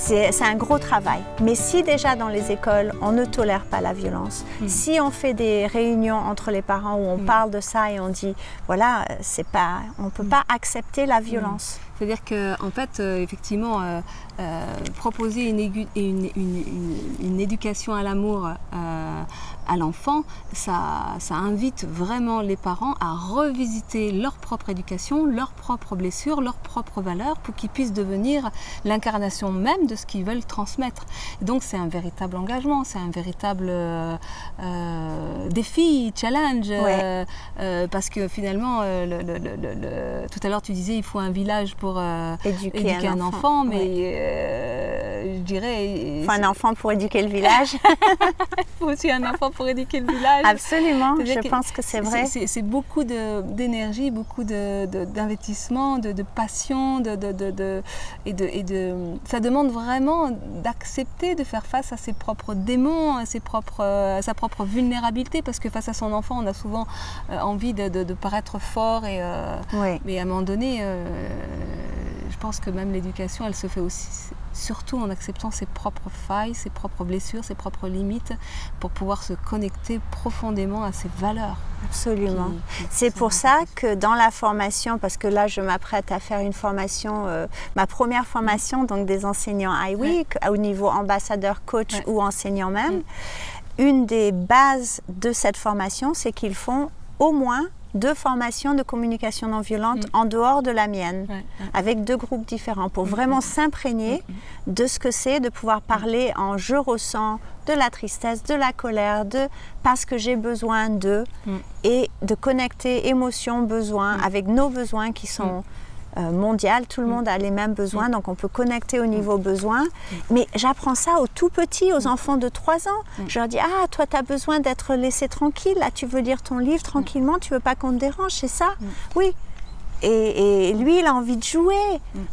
c'est un gros travail. Mais si déjà dans les écoles, on ne tolère pas la violence, si on fait des réunions entre les parents où on parle de ça et on dit, voilà, on ne peut pas accepter la violence. C'est-à-dire qu'en fait, effectivement, proposer une éducation à l'amour à l'enfant, ça invite vraiment les parents à revisiter leur propre éducation, leurs propres blessures, leurs propres valeurs, pour qu'ils puissent devenir l'incarnation même de ce qu'ils veulent transmettre. Et donc c'est un véritable engagement, c'est un véritable défi, challenge, parce que finalement, tout à l'heure tu disais il faut un village pour éduquer un enfant, mais je dirais... Il faut un enfant pour éduquer le village. Il faut aussi un enfant pour éduquer le village. Absolument, je pense que c'est vrai. C'est beaucoup d'énergie, beaucoup d'investissement, de passion, ça demande vraiment d'accepter de faire face à ses propres démons, à sa propre vulnérabilité, parce que face à son enfant, on a souvent envie de paraître fort, mais à un moment donné, je pense que même l'éducation, elle se fait aussi surtout en acceptant ses propres failles, ses propres blessures, ses propres limites, pour pouvoir se connecter profondément à ses valeurs. Absolument. C'est pour ça que dans la formation, parce que là je m'apprête à faire une formation, ma première formation donc des enseignants IWE, au niveau ambassadeur, coach ou enseignant même, une des bases de cette formation, c'est qu'ils font au moins 2 formations de communication non violente en dehors de la mienne, avec 2 groupes différents, pour vraiment s'imprégner de ce que c'est de pouvoir parler en je ressens de la tristesse, de la colère, de parce que j'ai besoin de, et de connecter émotion, besoin, avec nos besoins qui sont mondial, tout le monde a les mêmes besoins, donc on peut connecter au niveau besoin. Mais j'apprends ça aux tout petits, aux enfants de 3 ans. Je leur dis, ah, toi, tu as besoin d'être laissé tranquille, là, tu veux lire ton livre tranquillement, tu veux pas qu'on te dérange, c'est ça? Oui. Et lui, il a envie de jouer.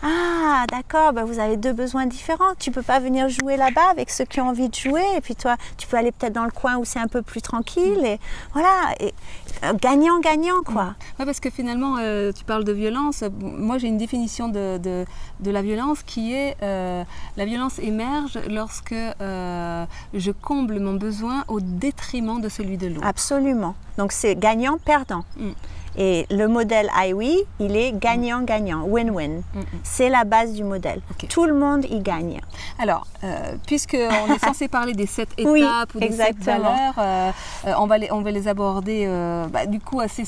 Ah, d'accord, ben vous avez 2 besoins différents. Tu peux pas venir jouer là-bas avec ceux qui ont envie de jouer. Et puis toi, tu peux aller peut-être dans le coin où c'est un peu plus tranquille. Et voilà, gagnant-gagnant, quoi. Oui, parce que finalement, tu parles de violence. Moi, j'ai une définition de la violence qui est la violence émerge lorsque je comble mon besoin au détriment de celui de l'autre. Absolument. Donc c'est gagnant-perdant. Et le modèle IWE, il est gagnant-gagnant, win-win. C'est la base du modèle. Tout le monde y gagne. Alors, puisqu'on est censé parler des 7 étapes ou des 7 valeurs, on va les aborder du coup assez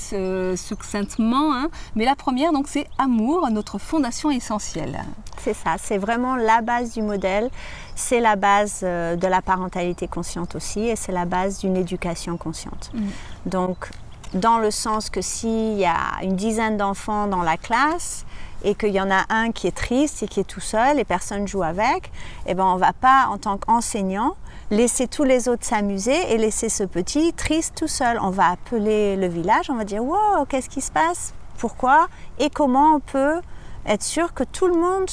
succinctement. Mais la première, donc, c'est amour, notre fondation essentielle. C'est ça, c'est vraiment la base du modèle. C'est la base de la parentalité consciente aussi, et c'est la base d'une éducation consciente. Donc, dans le sens que s'il y a une dizaine d'enfants dans la classe et qu'il y en a un qui est triste et qui est tout seul et personne ne joue avec, eh ben on ne va pas, en tant qu'enseignant, laisser tous les autres s'amuser et laisser ce petit triste tout seul. On va appeler le village, on va dire « Wow, qu'est-ce qui se passe? Pourquoi? Et comment on peut être sûr que tout le monde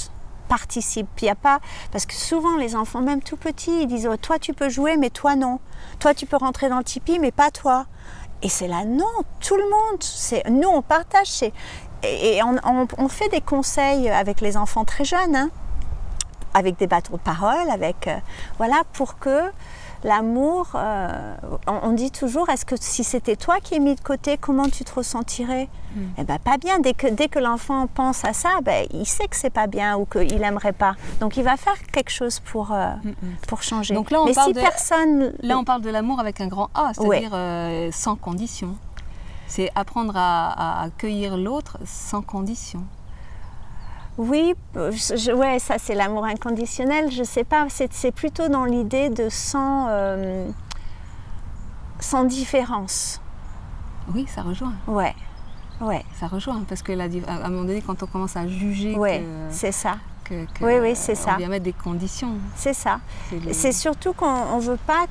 participe ?» Puis il y a pas, parce que souvent les enfants, même tout petits, ils disent oh, « Toi tu peux jouer, mais toi non. Toi tu peux rentrer dans le tipi, mais pas toi. » Et c'est là, non, tout le monde, nous on partage, et on fait des conseils avec les enfants très jeunes, avec des bateaux de parole, voilà, pour que l'amour, on dit toujours, est-ce que si c'était toi qui es mis de côté, comment tu te ressentirais? Eh bien, pas bien. Dès que l'enfant pense à ça, ben, il sait que c'est pas bien ou qu'il n'aimerait pas. Donc, il va faire quelque chose pour changer. Donc là, on parle de l'amour avec un grand A, c'est-à-dire sans condition. C'est apprendre à accueillir l'autre sans condition. Oui, ça c'est l'amour inconditionnel, je sais pas, c'est plutôt dans l'idée de sans différence. Oui, ça rejoint. Ouais. Ça rejoint, parce que là, à un moment donné, quand on commence à juger c'est ça. Oui, c'est ça. On vient mettre des conditions. C'est ça. C'est surtout qu'on ne veut pas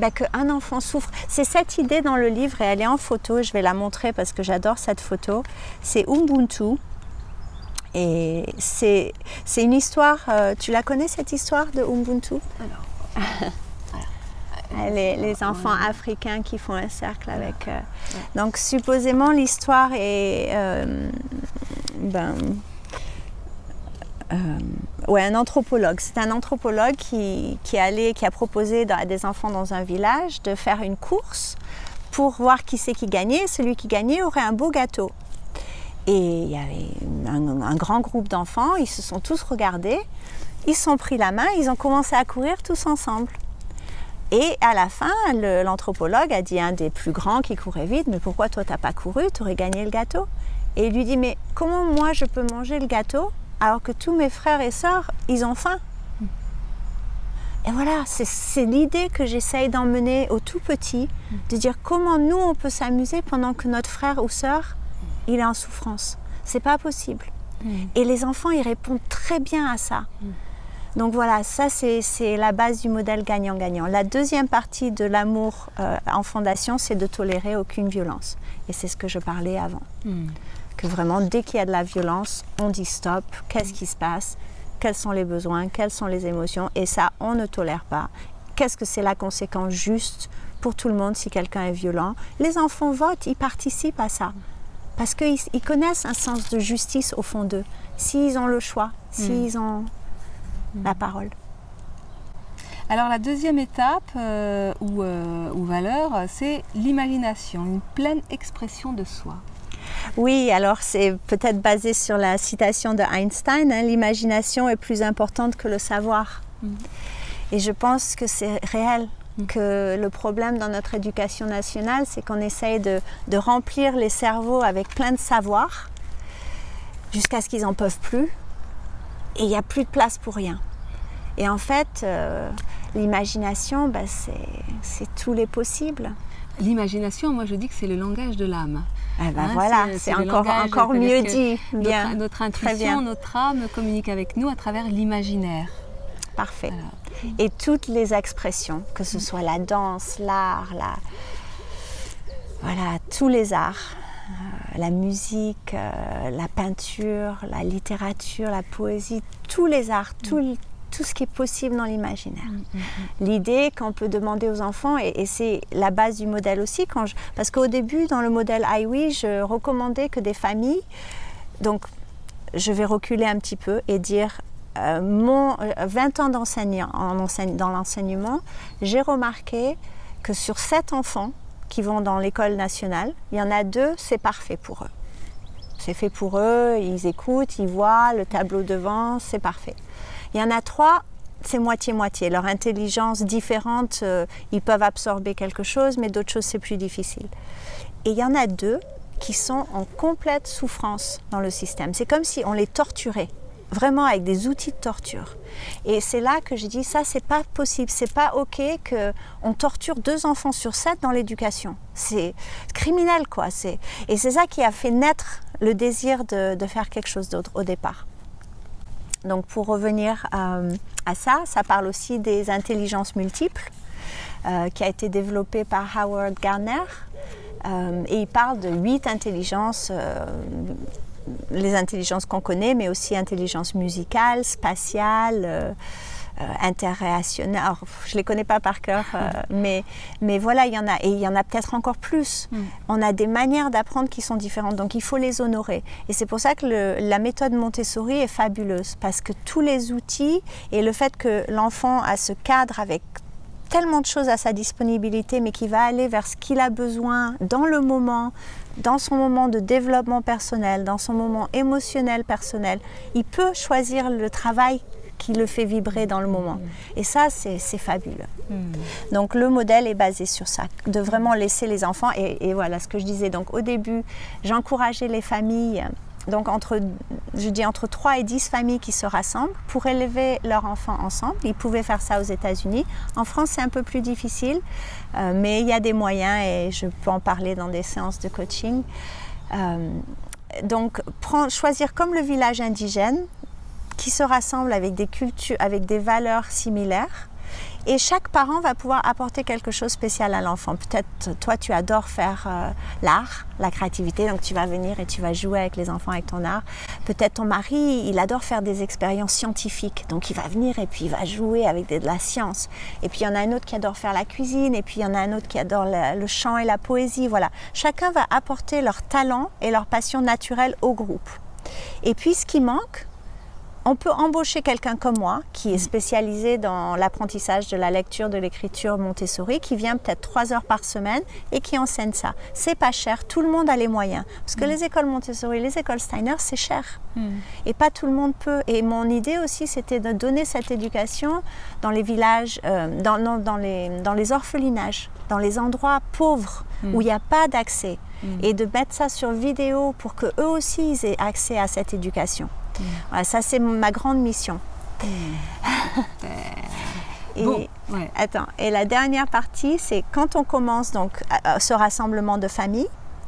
qu'un enfant souffre. C'est cette idée dans le livre, et elle est en photo, je vais la montrer parce que j'adore cette photo. C'est Ubuntu. Et c'est une histoire, tu la connais cette histoire de Ubuntu? Les enfants africains qui font un cercle avec... Donc supposément l'histoire est... Ouais, un anthropologue. C'est un anthropologue qui a proposé à des enfants dans un village de faire une course pour voir qui c'est qui gagnait. Celui qui gagnait aurait un beau gâteau. Et il y avait un grand groupe d'enfants, ils se sont tous regardés, ils se sont pris la main, ils ont commencé à courir tous ensemble. Et à la fin, l'anthropologue a dit à un des plus grands qui courait vite, mais pourquoi toi t'as pas couru, tu aurais gagné le gâteau? Et il lui dit, mais comment moi je peux manger le gâteau alors que tous mes frères et sœurs, ils ont faim? Et voilà, c'est l'idée que j'essaye d'emmener aux tout petits, de dire comment nous on peut s'amuser pendant que notre frère ou sœur, il est en souffrance. C'est pas possible. Et les enfants, ils répondent très bien à ça. Donc voilà, ça c'est la base du modèle gagnant-gagnant. La deuxième partie de l'amour en fondation, c'est de tolérer aucune violence. Et c'est ce que je parlais avant. Que vraiment, dès qu'il y a de la violence, on dit stop, qu'est-ce qui se passe, quels sont les besoins, quelles sont les émotions, et ça, on ne tolère pas. Qu'est-ce que c'est la conséquence juste pour tout le monde si quelqu'un est violent? Les enfants votent, ils participent à ça. Parce qu'ils connaissent un sens de justice au fond d'eux. S'ils ont le choix, s'ils ont la parole. Alors la deuxième étape ou valeur, c'est l'imagination, une pleine expression de soi. Oui, alors c'est peut-être basé sur la citation de Einstein, hein, l'imagination est plus importante que le savoir. Et je pense que c'est réel, que le problème dans notre éducation nationale, c'est qu'on essaye de remplir les cerveaux avec plein de savoir jusqu'à ce qu'ils n'en peuvent plus. Et il n'y a plus de place pour rien. Et en fait, l'imagination, c'est tous les possibles. L'imagination, moi je dis que c'est le langage de l'âme. Voilà, c'est encore mieux dit. Bien. Notre intuition, notre âme communique avec nous à travers l'imaginaire. Parfait. Voilà. Et toutes les expressions, que ce soit la danse, l'art, voilà, tous les arts, la musique, la peinture, la littérature, la poésie, tous les arts, tout ce qui est possible dans l'imaginaire. L'idée qu'on peut demander aux enfants, et c'est la base du modèle aussi, parce qu'au début, dans le modèle IWE, je recommandais que des familles, donc je vais reculer un petit peu et dire, 20 ans dans l'enseignement, j'ai remarqué que sur 7 enfants qui vont dans l'école nationale, il y en a 2, c'est parfait pour eux. C'est fait pour eux, ils écoutent, ils voient le tableau devant, c'est parfait. Il y en a 3, c'est moitié-moitié. Leur intelligence différente, ils peuvent absorber quelque chose, mais d'autres choses, c'est plus difficile. Et il y en a 2 qui sont en complète souffrance dans le système. C'est comme si on les torturait, vraiment avec des outils de torture. Et c'est là que j'ai dit, ça, c'est pas possible, c'est pas OK qu'on torture 2 enfants sur 7 dans l'éducation. C'est criminel, quoi. Et c'est ça qui a fait naître le désir de faire quelque chose d'autre au départ. Donc pour revenir à ça, ça parle aussi des intelligences multiples qui a été développé par Howard Gardner et il parle de 8 intelligences, les intelligences qu'on connaît, mais aussi intelligence musicale, spatiale, interrelationnelle. Alors, je ne les connais pas par cœur, mais voilà, il y en a. Et il y en a peut-être encore plus. On a des manières d'apprendre qui sont différentes, donc il faut les honorer. Et c'est pour ça que la méthode Montessori est fabuleuse, parce que tous les outils et le fait que l'enfant a ce cadre avec tellement de choses à sa disponibilité, mais qui va aller vers ce qu'il a besoin dans le moment, dans son moment de développement personnel, dans son moment émotionnel personnel, il peut choisir le travail qui le fait vibrer dans le moment. Et ça, c'est fabuleux. Donc le modèle est basé sur ça, de vraiment laisser les enfants, et voilà ce que je disais. Donc au début, j'encourageais les familles, donc entre 3 et 10 familles qui se rassemblent pour élever leurs enfants ensemble. Ils pouvaient faire ça aux États-Unis. En France, c'est un peu plus difficile, mais il y a des moyens et je peux en parler dans des séances de coaching. Donc choisir comme le village indigène, qui se rassemblent avec des cultures, avec des valeurs similaires. Et chaque parent va pouvoir apporter quelque chose de spécial à l'enfant. Peut-être, toi, tu adores faire l'art, la créativité, donc tu vas venir et tu vas jouer avec les enfants avec ton art. Peut-être ton mari, il adore faire des expériences scientifiques, donc il va venir et puis il va jouer avec de la science. Et puis il y en a un autre qui adore faire la cuisine, et puis il y en a un autre qui adore le chant et la poésie. Voilà, chacun va apporter leur talent et leur passion naturelle au groupe. Et puis ce qui manque, on peut embaucher quelqu'un comme moi, qui est spécialisé dans l'apprentissage de la lecture, de l'écriture Montessori, qui vient peut-être 3 heures par semaine et qui enseigne ça. C'est pas cher, tout le monde a les moyens. Parce que les écoles Montessori, les écoles Steiner, c'est cher. Et pas tout le monde peut. Et mon idée aussi, c'était de donner cette éducation dans les villages, dans les orphelinages, dans les endroits pauvres où il n'y a pas d'accès. Et de mettre ça sur vidéo pour qu'eux aussi ils aient accès à cette éducation. Voilà, ça, c'est ma grande mission. Et, bon, ouais. Attends, et la dernière partie, c'est quand on commence donc ce rassemblement de famille,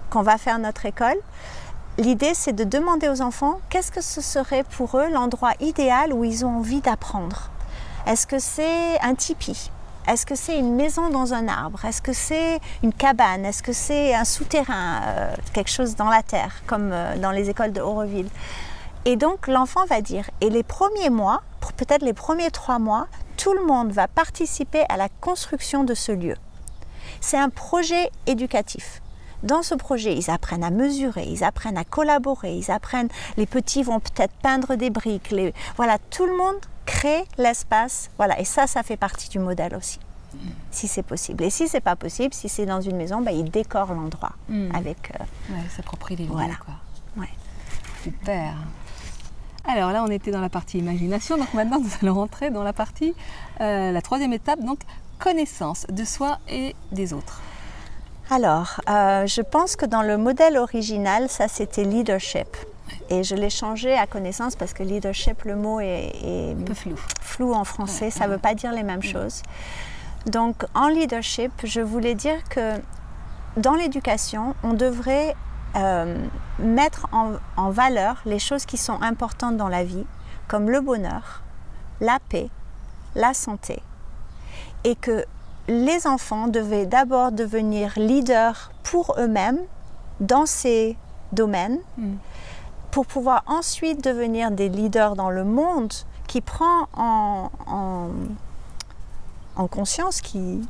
qu'on va faire notre école, l'idée c'est de demander aux enfants qu'est-ce que ce serait pour eux l'endroit idéal où ils ont envie d'apprendre. Est-ce que c'est un tipi ? Est-ce que c'est une maison dans un arbre? Est-ce que c'est une cabane? Est-ce que c'est un souterrain, quelque chose dans la terre, comme dans les écoles de Auroville? Et donc l'enfant va dire, et les premiers mois, peut-être les premiers 3 mois, tout le monde va participer à la construction de ce lieu. C'est un projet éducatif. Dans ce projet, ils apprennent à mesurer, ils apprennent à collaborer, les petits vont peut-être peindre des briques. Voilà, tout le monde crée l'espace. Voilà, et ça fait partie du modèle aussi, si c'est possible. Et si c'est pas possible, si c'est dans une maison, ils décorent l'endroit avec... s'approprier les lieux, voilà. quoi. Ouais. Super. Alors là, on était dans la partie imagination, donc maintenant nous allons rentrer dans la partie, la 3e étape, donc connaissance de soi et des autres. Alors, je pense que dans le modèle original, ça c'était leadership. Et je l'ai changé à connaissance parce que leadership, le mot est un peu flou en français, ça ne veut pas dire les mêmes choses. Donc en leadership, je voulais dire que dans l'éducation, on devrait mettre en valeur les choses qui sont importantes dans la vie, comme le bonheur, la paix, la santé. Et que les enfants devaient d'abord devenir leaders pour eux-mêmes dans ces domaines, pour pouvoir ensuite devenir des leaders dans le monde qui prend en conscience, qui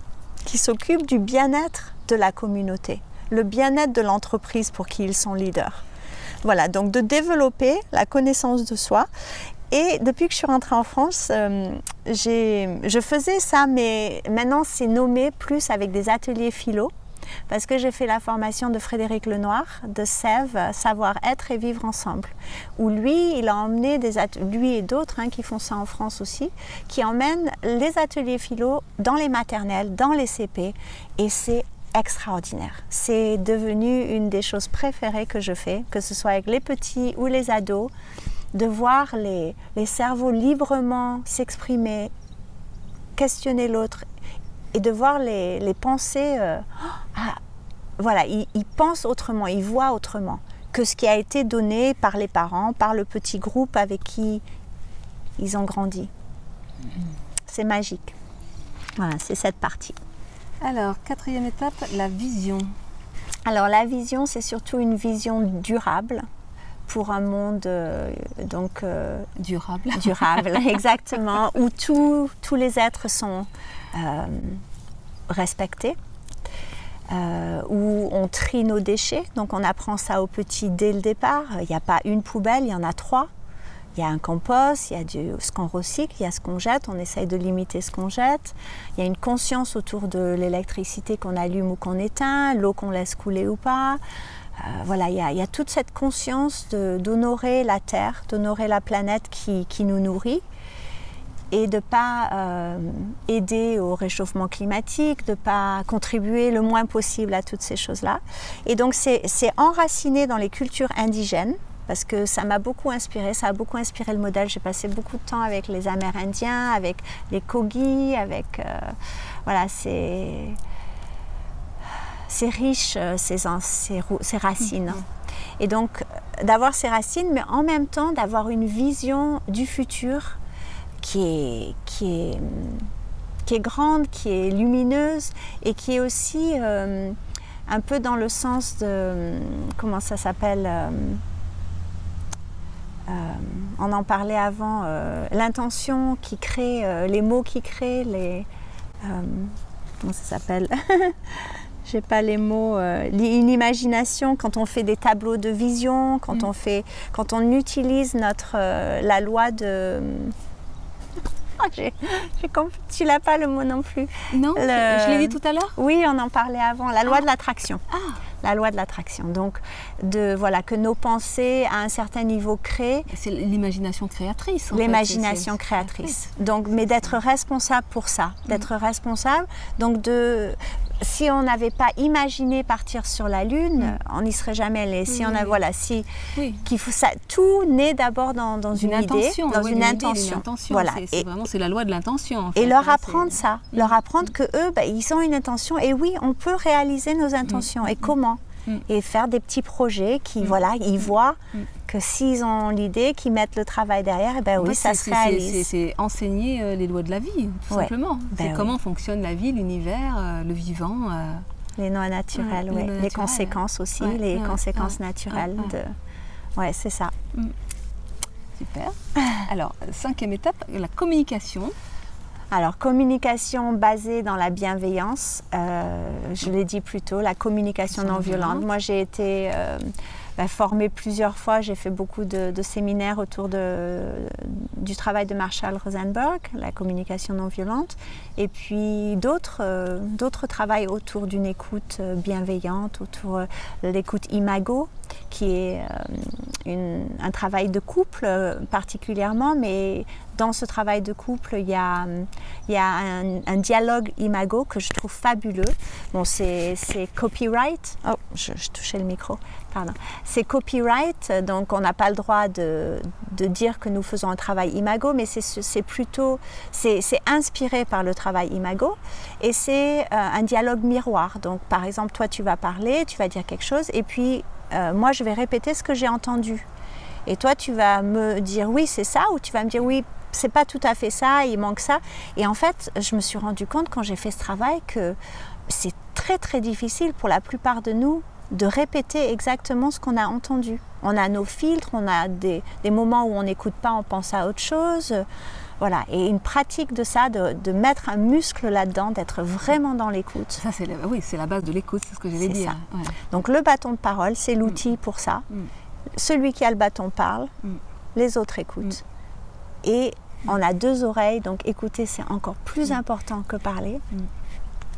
s'occupe du bien-être de la communauté, le bien-être de l'entreprise pour qui ils sont leaders. Voilà, donc de développer la connaissance de soi. Et depuis que je suis rentrée en France, je faisais ça, mais maintenant c'est nommé plus avec des ateliers philo, parce que j'ai fait la formation de Frédéric Lenoir, de Sève, Savoir-être et vivre ensemble, où lui, il a emmené lui et d'autres qui font ça en France aussi, qui emmènent les ateliers philo dans les maternelles, dans les CP, et c'est extraordinaire. C'est devenu une des choses préférées que je fais, que ce soit avec les petits ou les ados, de voir les cerveaux librement s'exprimer, questionner l'autre, et de voir les pensées, voilà, ils pensent autrement, ils voient autrement que ce qui a été donné par les parents, par le petit groupe avec qui ils ont grandi. C'est magique. Voilà, c'est cette partie. Alors, 4e étape, la vision. Alors la vision, c'est surtout une vision durable pour un monde durable. Durable, exactement, où tous les êtres sont respectés, où on trie nos déchets, donc on apprend ça aux petits dès le départ. Il n'y a pas une poubelle, il y en a 3. Il y a un compost, il y a ce qu'on recycle, il y a ce qu'on jette, on essaye de limiter ce qu'on jette. Il y a une conscience autour de l'électricité qu'on allume ou qu'on éteint, l'eau qu'on laisse couler ou pas. Voilà, il y a toute cette conscience d'honorer la Terre, d'honorer la planète qui nous nourrit et de ne pas aider au réchauffement climatique, de ne pas contribuer le moins possible à toutes ces choses-là. Et donc c'est enraciné dans les cultures indigènes, parce que ça m'a beaucoup inspiré, ça a beaucoup inspiré le modèle. J'ai passé beaucoup de temps avec les Amérindiens, avec les Kogi, avec... voilà, c'est riche, ces racines. Et donc, d'avoir ces racines, mais en même temps, d'avoir une vision du futur qui est grande, qui est lumineuse et qui est aussi un peu dans le sens de... Comment ça s'appelle on en parlait avant, l'intention qui crée, les mots qui créent, comment ça s'appelle j'ai pas les mots, une imagination quand on fait des tableaux de vision, quand on utilise la loi de... Tu l'as pas le mot non plus. Non, je l'ai dit tout à l'heure. Oui, on en parlait avant, la loi de l'attraction. La loi de l'attraction. Donc, que nos pensées à un certain niveau créent. C'est l'imagination créatrice. L'imagination créatrice. Donc, mais d'être responsable pour ça, d'être responsable. Donc, si on n'avait pas imaginé partir sur la Lune, on n'y serait jamais allé. Si on a, qu'il faut ça, tout naît d'abord dans une idée, dans une intention. Voilà. C'est la loi de l'intention. En fait, et leur apprendre ça, leur apprendre que eux, ils ont une intention. Et oui, on peut réaliser nos intentions. Et comment? Et faire des petits projets qui, ils voient que s'ils ont l'idée, qu'ils mettent le travail derrière, ça se réalise. C'est enseigner les lois de la vie, tout simplement. C'est comment fonctionne la vie, l'univers, le vivant. Les lois naturelles, les conséquences aussi, les conséquences naturelles. C'est ça. Super. Alors, 5e étape, la communication. Alors, communication basée dans la bienveillance, je l'ai dit plus tôt, la communication non violente. Moi, j'ai été formée plusieurs fois, j'ai fait beaucoup de séminaires autour du travail de Marshall Rosenberg, la communication non violente, et puis d'autres travails autour d'une écoute bienveillante, autour de l'écoute imago, qui est un travail de couple particulièrement, mais dans ce travail de couple, il y a un dialogue imago que je trouve fabuleux. Bon, c'est copyright. Oh, je touchais le micro. Pardon. C'est copyright, donc on n'a pas le droit de dire que nous faisons un travail imago, mais c'est inspiré par le travail imago et c'est un dialogue miroir. Donc, par exemple, toi, tu vas parler, tu vas dire quelque chose, et puis moi, je vais répéter ce que j'ai entendu. Et toi, tu vas me dire oui, c'est ça, ou tu vas me dire oui, c'est pas tout à fait ça, il manque ça. Et en fait, je me suis rendu compte quand j'ai fait ce travail que c'est très très difficile pour la plupart de nous de répéter exactement ce qu'on a entendu. On a nos filtres, on a des moments où on n'écoute pas, on pense à autre chose. Voilà, et une pratique de ça, de mettre un muscle là-dedans, d'être vraiment dans l'écoute. Ça, c'est la base de l'écoute, c'est ce que j'allais dire. Ouais. Donc le bâton de parole, c'est l'outil pour ça. Celui qui a le bâton parle, les autres écoutent. Et on a 2 oreilles, donc écouter, c'est encore plus important que parler,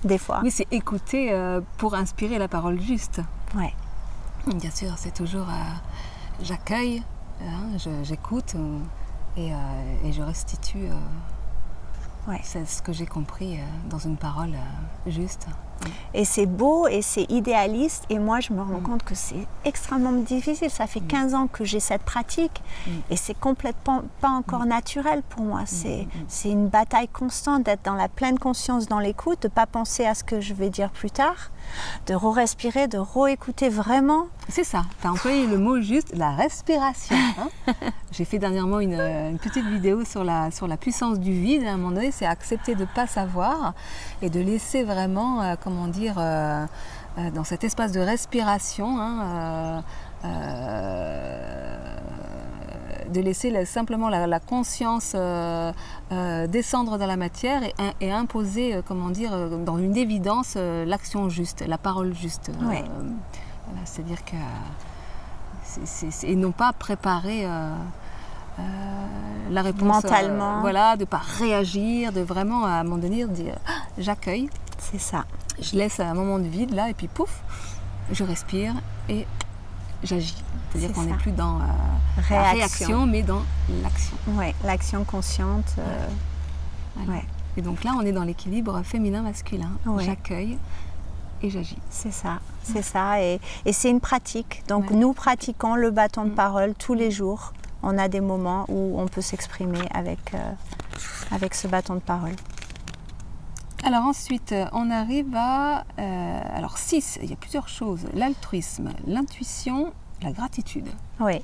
des fois. Oui, c'est écouter pour inspirer la parole juste. Ouais. Bien sûr, c'est toujours j'accueille, j'écoute et je restitue c'est ce que j'ai compris dans une parole juste. Et c'est beau et c'est idéaliste, et moi je me rends compte que c'est extrêmement difficile. Ça fait 15 ans que j'ai cette pratique et c'est complètement pas encore naturel pour moi. C'est une bataille constante d'être dans la pleine conscience dans l'écoute, de ne pas penser à ce que je vais dire plus tard, de re-respirer, de re-écouter vraiment. C'est ça, tu as employé le mot juste, la respiration. J'ai fait dernièrement une petite vidéo sur la puissance du vide. À un moment donné, c'est accepter de ne pas savoir et de laisser vraiment, dans cet espace de respiration, de laisser simplement la conscience descendre dans la matière et imposer, dans une évidence, l'action juste, la parole juste. C'est-à-dire que et non pas préparer la réponse mentalement, de ne pas réagir, de vraiment à un moment donné dire j'accueille, c'est ça, je laisse un moment de vide là et puis pouf, je respire et j'agis. C'est-à-dire qu'on n'est plus dans la réaction mais dans l'action. Oui, l'action consciente. Et donc là on est dans l'équilibre féminin-masculin. J'accueille et j'agis. C'est ça, c'est ça. Et c'est une pratique. Donc nous pratiquons le bâton de parole tous les jours. On a des moments où on peut s'exprimer avec ce bâton de parole. Alors ensuite, on arrive à 6, il y a plusieurs choses. L'altruisme, l'intuition, la gratitude. Oui.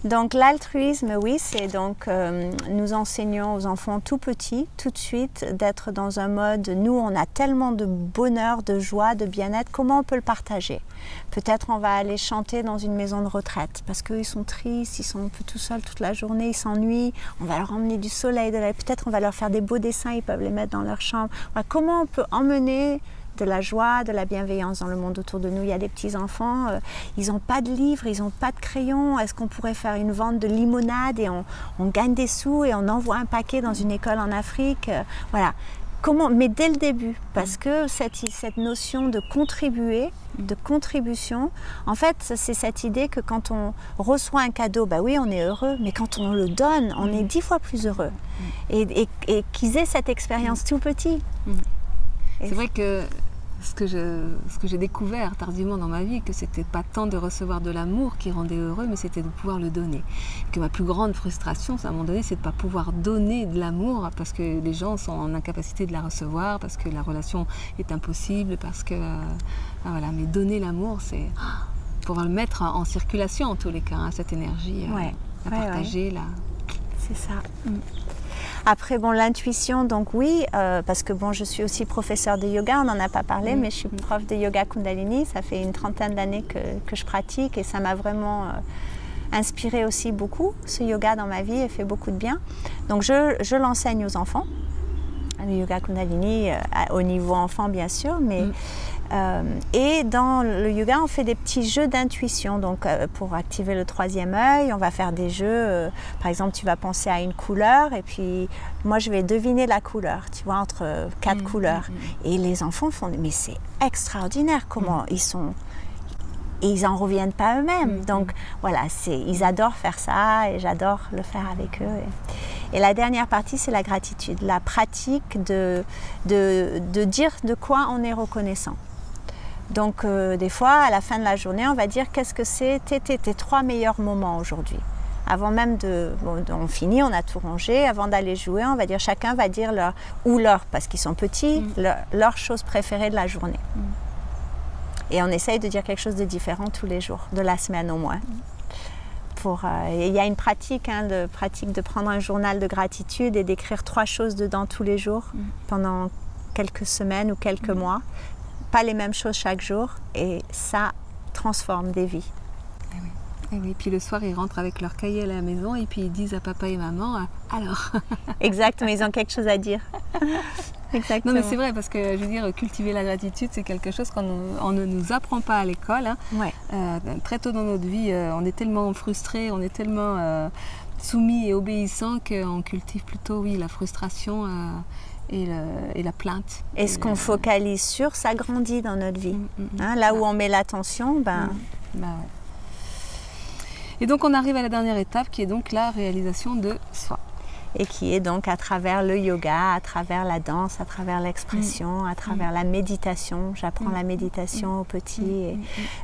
Donc l'altruisme, c'est donc nous enseignons aux enfants tout petits, tout de suite, d'être dans un mode, nous on a tellement de bonheur, de joie, de bien-être, comment on peut le partager? Peut-être on va aller chanter dans une maison de retraite, parce qu'eux ils sont tristes, ils sont un peu tout seuls toute la journée, ils s'ennuient, on va leur emmener du soleil, peut-être on va leur faire des beaux dessins, ils peuvent les mettre dans leur chambre. Voilà, comment on peut emmener de la joie, de la bienveillance dans le monde autour de nous. Il y a des petits-enfants, ils n'ont pas de livres, ils n'ont pas de crayons. Est-ce qu'on pourrait faire une vente de limonade et on gagne des sous et on envoie un paquet dans une école en Afrique? Voilà. Comment, mais dès le début, parce que cette notion de contribuer, de contribution, en fait, c'est cette idée que quand on reçoit un cadeau, bah oui, on est heureux, mais quand on le donne, on est 10 fois plus heureux. Et qu'ils aient cette expérience tout petit. C'est vrai que ce que j'ai découvert tardivement dans ma vie, que c'était pas tant de recevoir de l'amour qui rendait heureux, mais c'était de pouvoir le donner. Que ma plus grande frustration, à un moment donné, c'est de ne pas pouvoir donner de l'amour parce que les gens sont en incapacité de la recevoir, parce que la relation est impossible, parce que... voilà, mais donner l'amour, c'est pouvoir le mettre en circulation en tous les cas, cette énergie à partager. Là. C'est ça. Après, bon, l'intuition, donc oui, parce que bon, je suis aussi professeure de yoga, on n'en a pas parlé, mais je suis prof de yoga Kundalini, ça fait une 30aine d'années que je pratique et ça m'a vraiment inspiré aussi beaucoup, ce yoga dans ma vie et fait beaucoup de bien. Donc je l'enseigne aux enfants, le yoga Kundalini au niveau enfant bien sûr, mais... et dans le yoga, on fait des petits jeux d'intuition. Donc, pour activer le 3e œil, on va faire des jeux. Par exemple, tu vas penser à une couleur et puis moi, je vais deviner la couleur, tu vois, entre 4 couleurs. Et les enfants font, mais c'est extraordinaire comment ils sont... Et ils n'en reviennent pas eux-mêmes. Donc, voilà, ils adorent faire ça et j'adore le faire avec eux. Et la dernière partie, c'est la gratitude, la pratique de dire de quoi on est reconnaissant. Donc, des fois, à la fin de la journée, on va dire qu'est-ce que c'est tes 3 meilleurs moments aujourd'hui. Avant même on finit, on a tout rangé. Avant d'aller jouer, on va dire, chacun va dire parce qu'ils sont petits, leur chose préférée de la journée. Et on essaye de dire quelque chose de différent tous les jours, de la semaine au moins. Il y a une pratique, de prendre un journal de gratitude et d'écrire 3 choses dedans tous les jours pendant quelques semaines ou quelques mois. Pas les mêmes choses chaque jour et ça transforme des vies. Et oui, puis le soir, ils rentrent avec leur cahier à la maison et puis ils disent à papa et maman, alors. Exactement, ils ont quelque chose à dire. Exactement. Non mais c'est vrai parce que je veux dire, cultiver la gratitude, c'est quelque chose qu'on ne nous apprend pas à l'école. Très tôt dans notre vie, on est tellement frustré, on est tellement soumis et obéissant qu'on cultive plutôt, la frustration et la plainte. Et ce qu'on focalise sur, ça grandit dans notre vie. Là où on met l'attention, Et donc on arrive à la dernière étape qui est donc la réalisation de soi. Et qui est donc à travers le yoga, à travers la danse, à travers l'expression, à travers la méditation. J'apprends la méditation aux petits. Et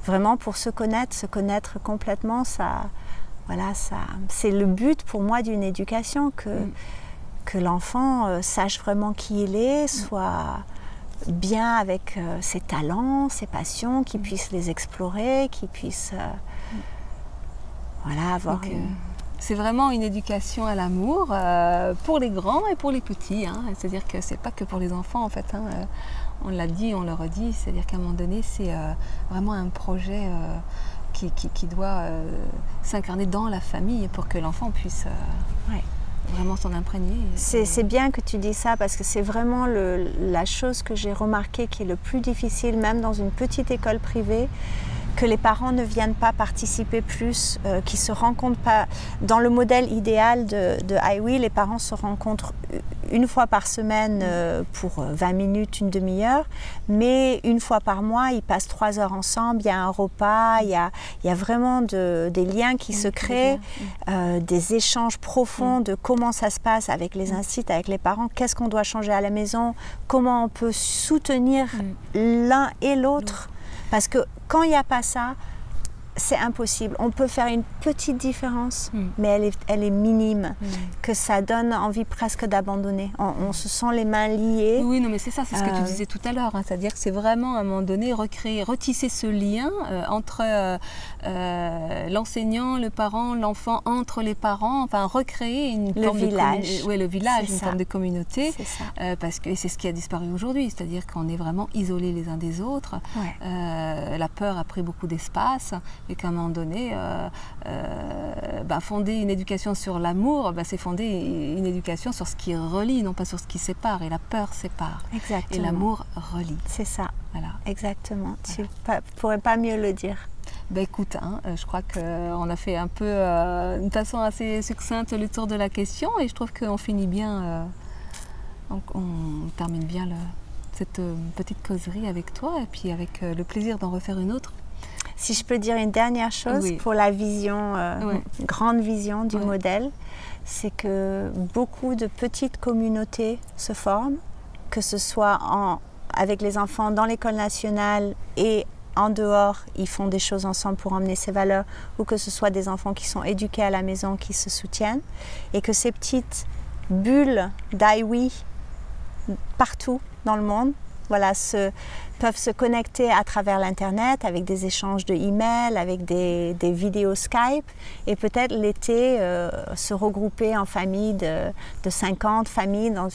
vraiment pour se connaître complètement, c'est le but pour moi d'une éducation, que l'enfant sache vraiment qui il est, soit bien avec ses talents, ses passions, qu'il puisse les explorer, qu'il puisse avoir... Donc, c'est vraiment une éducation à l'amour pour les grands et pour les petits. C'est-à-dire que c'est pas que pour les enfants en fait. On l'a dit, on le redit. C'est-à-dire qu'à un moment donné, c'est vraiment un projet qui doit s'incarner dans la famille pour que l'enfant puisse vraiment s'en imprégner. C'est bien que tu dis ça parce que c'est vraiment la chose que j'ai remarquée qui est le plus difficile, même dans une petite école privée, que les parents ne viennent pas participer plus, qu'ils ne se rencontrent pas. Dans le modèle idéal de IWE, les parents se rencontrent une fois par semaine pour 20 minutes, une demi-heure, mais une fois par mois, ils passent 3 heures ensemble, il y a un repas, il y a vraiment des liens qui se créent, des échanges profonds de comment ça se passe avec les instituts, avec les parents, qu'est-ce qu'on doit changer à la maison, comment on peut soutenir l'un et l'autre. Parce que quand il n'y a pas ça, c'est impossible. On peut faire une petite différence, mais elle est minime, que ça donne envie presque d'abandonner. On se sent les mains liées. Oui, non, mais c'est ça, c'est ce que tu disais tout à l'heure. C'est-à-dire que c'est vraiment, à un moment donné, retisser ce lien entre l'enseignant, le parent, l'enfant, entre les parents, enfin recréer une forme de village. Oui, le village, une forme de communauté. C'est ça. Parce que c'est ce qui a disparu aujourd'hui. C'est-à-dire qu'on est vraiment isolés les uns des autres. La peur a pris beaucoup d'espace. Et qu'à un moment donné, fonder une éducation sur l'amour, c'est fonder une éducation sur ce qui relie, non pas sur ce qui sépare. Et la peur sépare. Exactement. Et l'amour relie. C'est ça. Exactement, tu ne pourrais pas mieux le dire. Ben écoute, je crois qu'on a fait un peu, d'une façon assez succincte, le tour de la question et je trouve qu'on finit bien, on termine bien cette petite causerie avec toi et puis avec le plaisir d'en refaire une autre. Si je peux dire une dernière chose pour la vision, grande vision du modèle, c'est que beaucoup de petites communautés se forment, que ce soit avec les enfants dans l'école nationale et en dehors, ils font des choses ensemble pour emmener ces valeurs, ou que ce soit des enfants qui sont éduqués à la maison, qui se soutiennent, et que ces petites bulles d'IWI partout dans le monde, voilà, peuvent se connecter à travers l'Internet avec des échanges de emails, avec des vidéos Skype, et peut-être l'été se regrouper en famille de 50 familles dans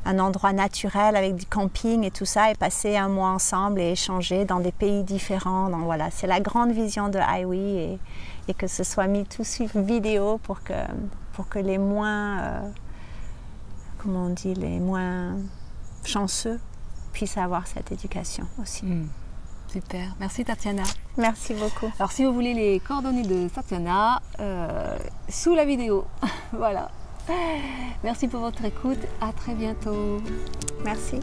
un endroit naturel avec du camping et tout ça, et passer un mois ensemble et échanger dans des pays différents. Donc voilà, c'est la grande vision de IWI et que ce soit mis tout sur vidéo pour que les moins, comment on dit, les moins chanceux puissent avoir cette éducation aussi. Super, merci Tatiana. Merci beaucoup. Alors si vous voulez les coordonnées de Tatiana, sous la vidéo, voilà. Merci pour votre écoute, à très bientôt. Merci.